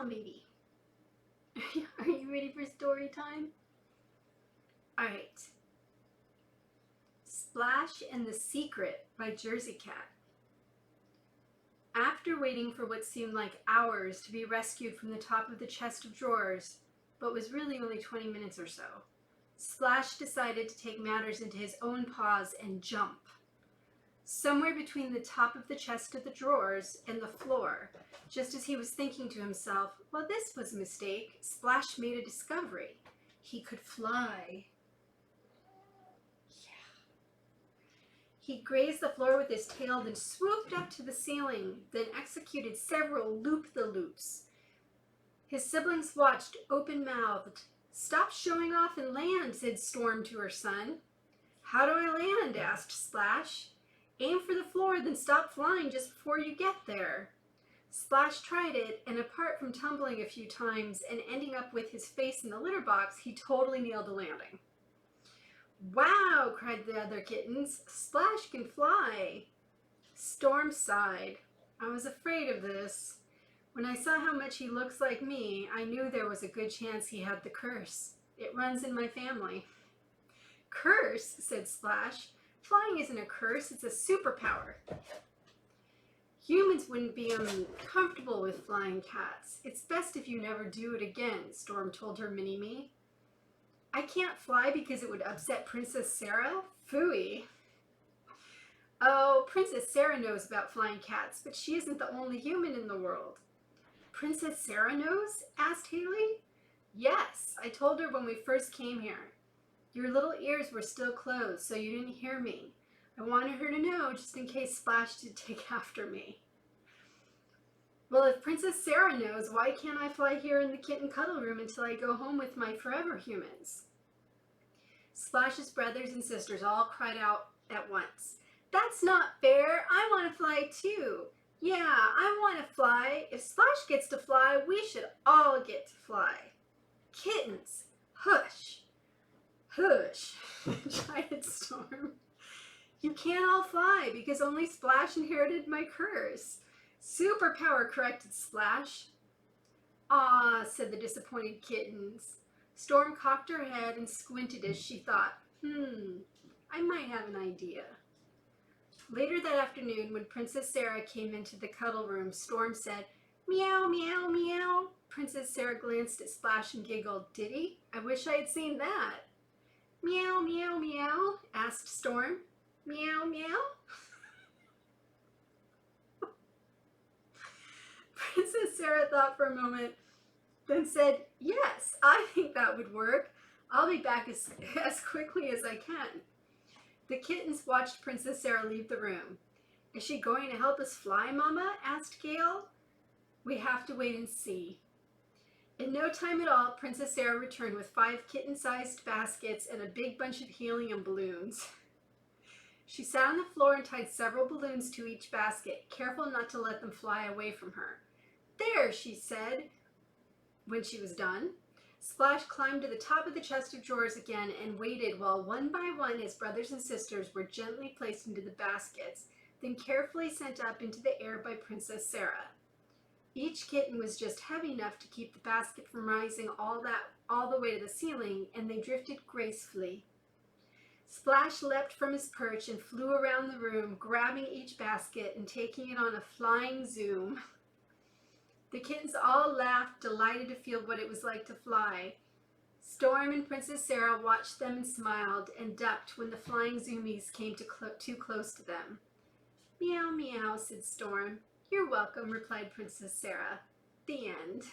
on, baby. Are you ready for story time? Alright. Splash and the Secret by JerseyCat. After waiting for what seemed like hours to be rescued from the top of the chest of drawers, but was really only 20 minutes or so, Splash decided to take matters into his own paws and jump. Somewhere between the top of the chest of the drawers and the floor, just as he was thinking to himself, well, this was a mistake, Splash made a discovery. He could fly. He grazed the floor with his tail, then swooped up to the ceiling, then executed several loop-the-loops. His siblings watched open-mouthed. "Stop showing off and land," said Storm to her son. "How do I land?" asked Splash. "Aim for the floor, then stop flying just before you get there." Splash tried it, and apart from tumbling a few times and ending up with his face in the litter box, he totally nailed the landing. "Wow!" cried the other kittens. "Splash can fly!" Storm sighed. "I was afraid of this. When I saw how much he looks like me, I knew there was a good chance he had the curse. It runs in my family." "Curse?" said Splash. "Flying isn't a curse, it's a superpower." "Humans wouldn't be uncomfortable with flying cats. It's best if you never do it again," Storm told her mini-me. "I can't fly because it would upset Princess Sarah? Phooey." "Oh, Princess Sarah knows about flying cats, but she isn't the only human in the world." "Princess Sarah knows?" asked Haley. "Yes, I told her when we first came here. Your little ears were still closed, so you didn't hear me. I wanted her to know just in case Splash did take after me." "Well, if Princess Sarah knows, why can't I fly here in the Kitten Cuddle Room until I go home with my forever humans?" Splash's brothers and sisters all cried out at once. "That's not fair! I want to fly too! Yeah, I want to fly! If Splash gets to fly, we should all get to fly!" "Kittens, hush! Hush!" chided Storm. "You can't all fly because only Splash inherited my curse." "Superpower," corrected Splash. "Aw," said the disappointed kittens. Storm cocked her head and squinted as she thought, I might have an idea. Later that afternoon, when Princess Sarah came into the cuddle room, Storm said, "Meow, meow, meow." Princess Sarah glanced at Splash and giggled. "Did he? I wish I had seen that." "Meow, meow, meow?" asked Storm. "Meow, meow?" Princess Sarah thought for a moment, then said, "Yes, I think that would work. I'll be back as quickly as I can." The kittens watched Princess Sarah leave the room. "Is she going to help us fly, Mama?" asked Gail. "We have to wait and see." In no time at all, Princess Sarah returned with 5 kitten-sized baskets and a big bunch of helium balloons. She sat on the floor and tied several balloons to each basket, careful not to let them fly away from her. "There," she said when she was done. Splash climbed to the top of the chest of drawers again and waited while one by one his brothers and sisters were gently placed into the baskets, then carefully sent up into the air by Princess Sarah. Each kitten was just heavy enough to keep the basket from rising all the way to the ceiling, and they drifted gracefully. Splash leapt from his perch and flew around the room, grabbing each basket and taking it on a flying zoom. The kittens all laughed, delighted to feel what it was like to fly. Storm and Princess Sarah watched them and smiled and ducked when the flying zoomies came too close to them. "Meow, meow," said Storm. "You're welcome," replied Princess Sarah. The end.